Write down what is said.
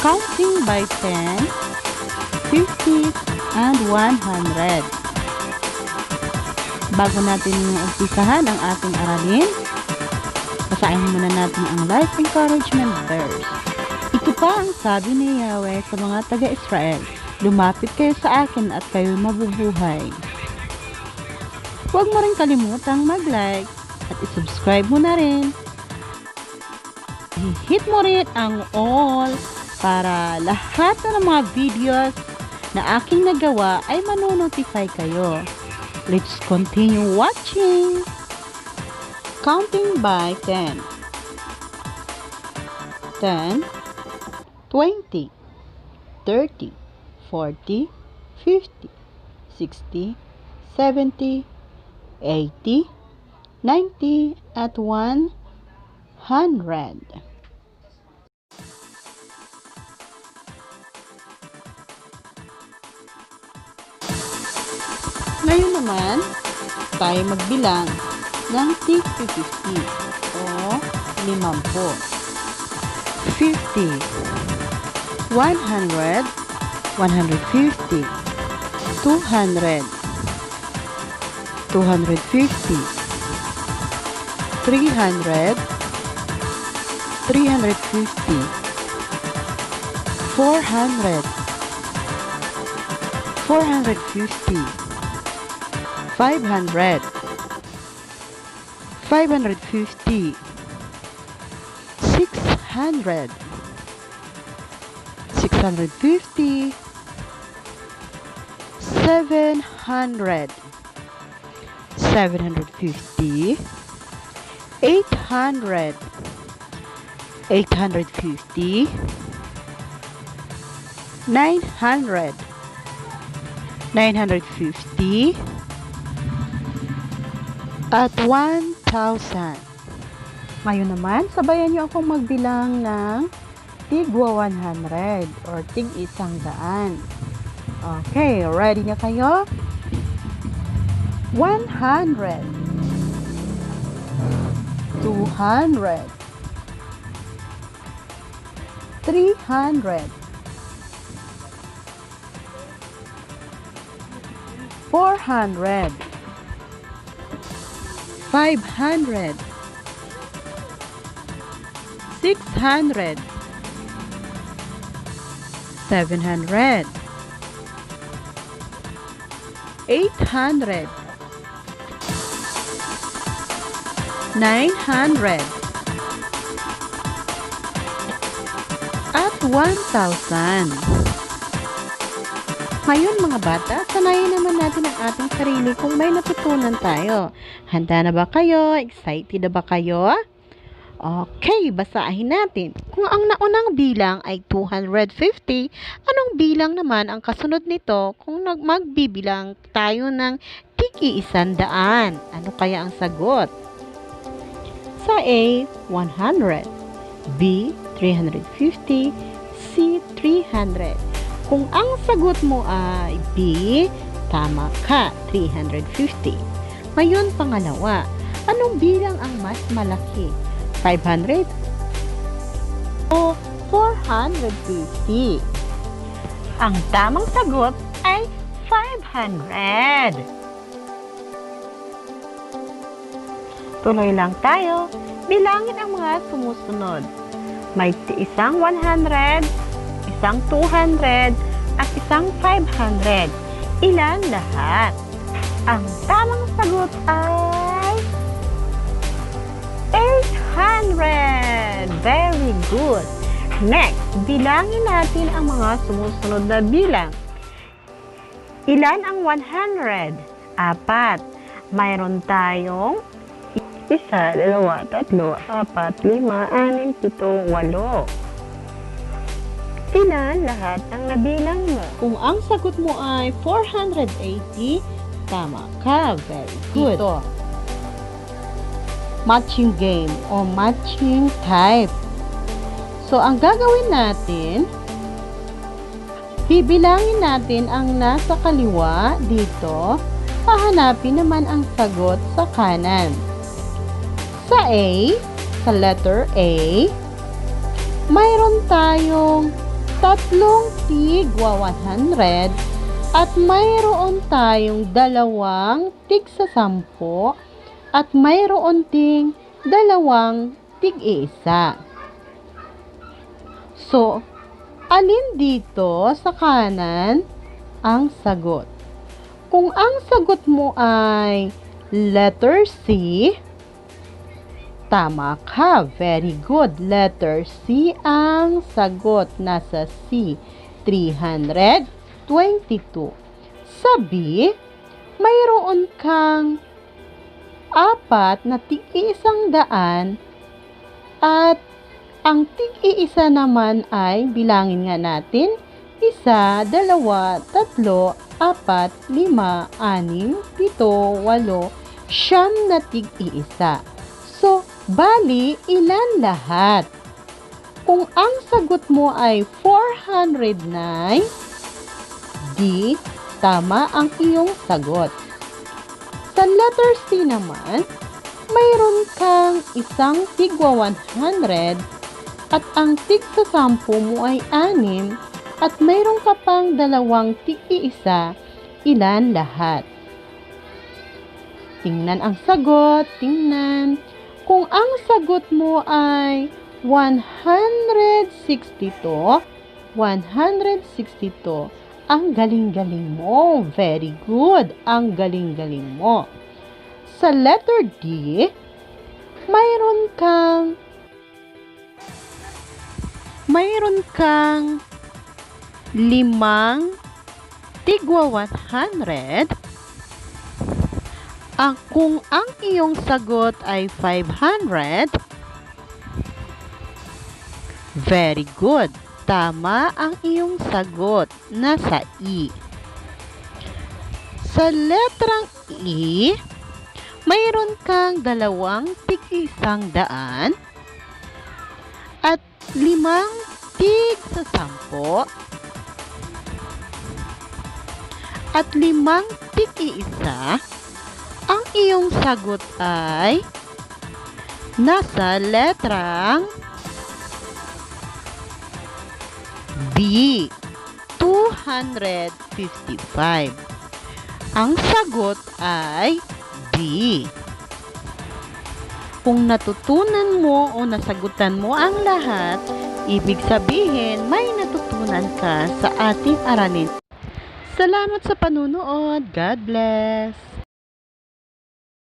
counting by 10, 50, and 100. Bago natin umpisahan ang ating aralin, basahin muna natin ang life encouragement verse. Ito pa ang sabi ni Yahweh sa mga taga-Israel, lumapit kayo sa akin at kayo mabubuhay. Huwag mo rin kalimutang mag-like at isubscribe mo na rin. I-hit mo rin ang all para lahat ng mga videos na aking nagawa ay manonotify kayo. Let's continue watching. Counting by 10. 10, 20, 30, 40, 50, 60, 70, 80, 90, at 100. Ngayon naman, tayo magbilang ng tig 50 o 50. 50, 100, 150, 200, 250, 300, 350, 400, 450, 500, 550, 600, 650, 700, 750, 800, 850, 900, 950, at 1,000. Ngayon naman, sabayan niyo akong magbilang ng tigwa 100 or tig 100. Okay, ready na kayo? 100, 200, 300, 400, 500, 600, 700, 800, 900, at 1,000. Ngayon mga bata, sanayin naman natin ang ating sarili kung may natutunan tayo. Handa na ba kayo? Excited na ba kayo? Okay, basahin natin. Kung ang naunang bilang ay 250, anong bilang naman ang kasunod nito kung magbibilang tayo ng tig 100? Ano kaya ang sagot? Sa A, 100, B, 350, C, 300. Kung ang sagot mo ay B, tama ka, 350. Ngayon, pangalawa, anong bilang ang mas malaki? 500 o 450? Ang tamang sagot ay 500. Tuloy lang tayo. Bilangin ang mga sumusunod. May isang 100, isang 200, at isang 500. Ilan lahat? Ang tamang sagot ay 800. Very good. Next, bilangin natin ang mga sumusunod na bilang. Ilan ang 100? 4. Mayroon tayong 1, 2, 3, 4, 5, 6, 7, 8. Ilan lahat ang nabilang mo? Kung ang sagot mo ay 480, tama ka. Very good. Ito, matching game o matching type. So, ang gagawin natin, bibilangin natin ang nasa kaliwa dito, hahanapin naman ang sagot sa kanan. Sa A, sa letter A, mayroon tayong tatlong tigwa 100 at mayroon tayong dalawang tig sa 10 at mayroon ding dalawang tig-isa. So, alin dito sa kanan ang sagot? Kung ang sagot mo ay letter C, tama ka. Very good. Letter C ang sagot. Nasa C, 322. Sa B, mayroon kang 4 na tig-100 at ang tig-isa naman ay bilangin nga natin 1, 2, 3, 4, 5, 6, 7, 8, 9 na tig-isa. So, bali, ilan lahat? Kung ang sagot mo ay 409, D, tama ang iyong sagot. Sa letter C naman, mayroon kang isang tigwa 100 at ang tig sa 10 mo ay 6 at mayroon ka pang dalawang tig-isa, ilan lahat? Tingnan ang sagot, tingnan. Kung ang sagot mo ay 162, ang galing-galing mo. Very good, ang galing-galing mo. Sa letter D, mayroon kang 5 tigwa 100. Kung ang iyong sagot ay 500, very good. Tama ang iyong sagot. Nasa E. Sa letrang E, mayroon kang dalawang tig-100 at 5 tig sa 10 at 5 tig-isa. Ang iyong sagot ay nasa letrang B, 255. Ang sagot ay B. Kung natutunan mo o nasagutan mo ang lahat, ibig sabihin may natutunan ka sa ating aralin. Salamat sa panunood. God bless.